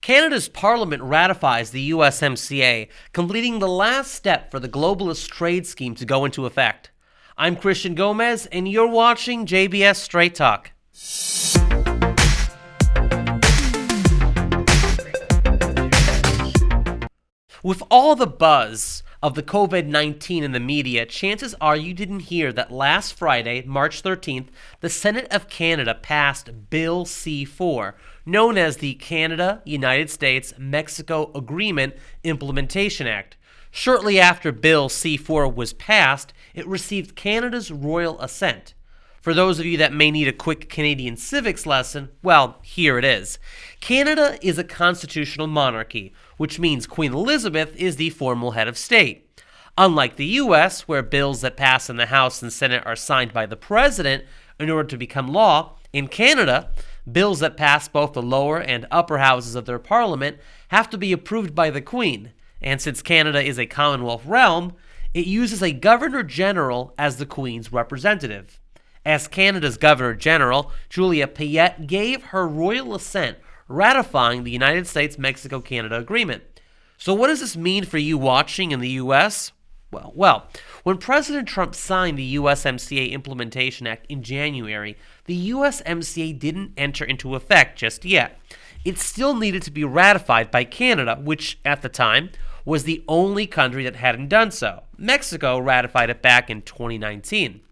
Canada's Parliament ratifies the USMCA, completing the last step for the globalist trade scheme to go into effect. I'm Christian Gomez, and you're watching JBS Straight Talk. With all the buzz of the COVID-19 in the media, chances are you didn't hear that last Friday, March 13th, the Senate of Canada passed Bill C-4, known as the Canada-United States-Mexico Agreement Implementation Act. Shortly after Bill C-4 was passed, it received Canada's royal assent. For those of you that may need a quick Canadian civics lesson, well, here it is. Canada is a constitutional monarchy, which means Queen Elizabeth is the formal head of state. Unlike the U.S., where bills that pass in the House and Senate are signed by the President in order to become law, in Canada, bills that pass both the lower and upper houses of their parliament have to be approved by the Queen. And since Canada is a Commonwealth realm, it uses a Governor-General as the Queen's representative. As Canada's Governor-General, Julia Payette gave her royal assent ratifying the United States-Mexico-Canada Agreement. So what does this mean for you watching in the U.S.? Well, when President Trump signed the USMCA Implementation Act in January, the USMCA didn't enter into effect just yet. It still needed to be ratified by Canada, which, at the time, was the only country that hadn't done so. Mexico ratified it back in 2019.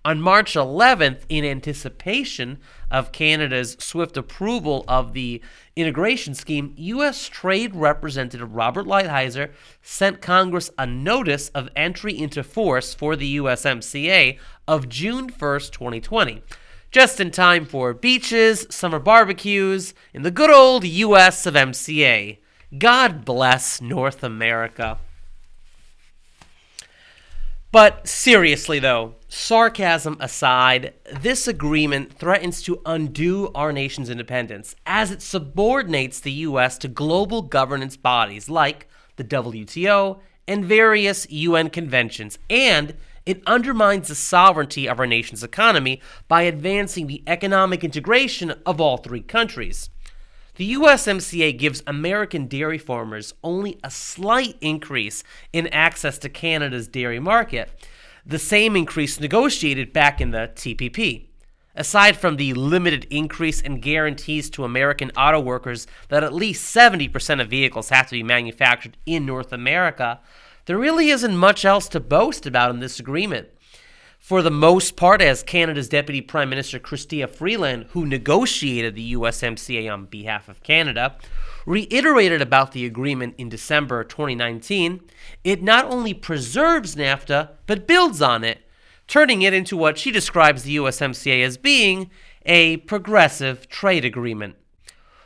On March 11th, in anticipation of Canada's swift approval of the integration scheme, U.S. Trade Representative Robert Lighthizer sent Congress a notice of entry into force for the USMCA of June 1st, 2020, just in time for beaches, summer barbecues, in the good old U.S. of MCA. God bless North America. But seriously though, sarcasm aside, this agreement threatens to undo our nation's independence as it subordinates the U.S. to global governance bodies like the WTO and various UN conventions, and it undermines the sovereignty of our nation's economy by advancing the economic integration of all three countries. The USMCA gives American dairy farmers only a slight increase in access to Canada's dairy market, the same increase negotiated back in the TPP. Aside from the limited increase in guarantees to American auto workers that at least 70% of vehicles have to be manufactured in North America, there really isn't much else to boast about in this agreement. For the most part, as Canada's Deputy Prime Minister Chrystia Freeland, who negotiated the USMCA on behalf of Canada, reiterated about the agreement in December 2019, it not only preserves NAFTA, but builds on it, turning it into what she describes the USMCA as being a progressive trade agreement.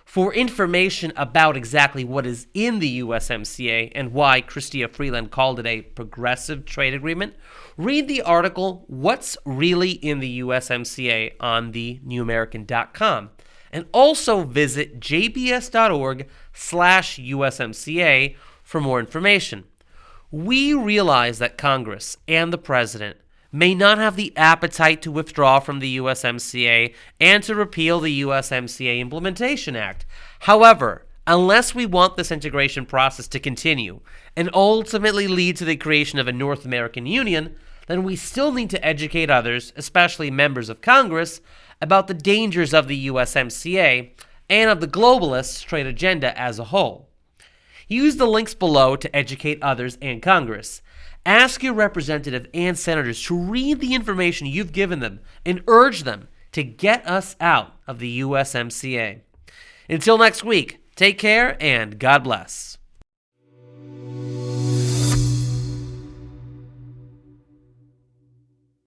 For information about exactly what is in the USMCA and why Chrystia Freeland called it a progressive trade agreement, read the article, What's Really in the USMCA on the newamerican.com, and also visit jbs.org/USMCA for more information. We realize that Congress and the President may not have the appetite to withdraw from the USMCA and to repeal the USMCA Implementation Act. However, unless we want this integration process to continue and ultimately lead to the creation of a North American Union, then we still need to educate others, especially members of Congress, about the dangers of the USMCA and of the globalist trade agenda as a whole. Use the links below to educate others and Congress. Ask your representative and senators to read the information you've given them and urge them to get us out of the USMCA. Until next week, take care and God bless.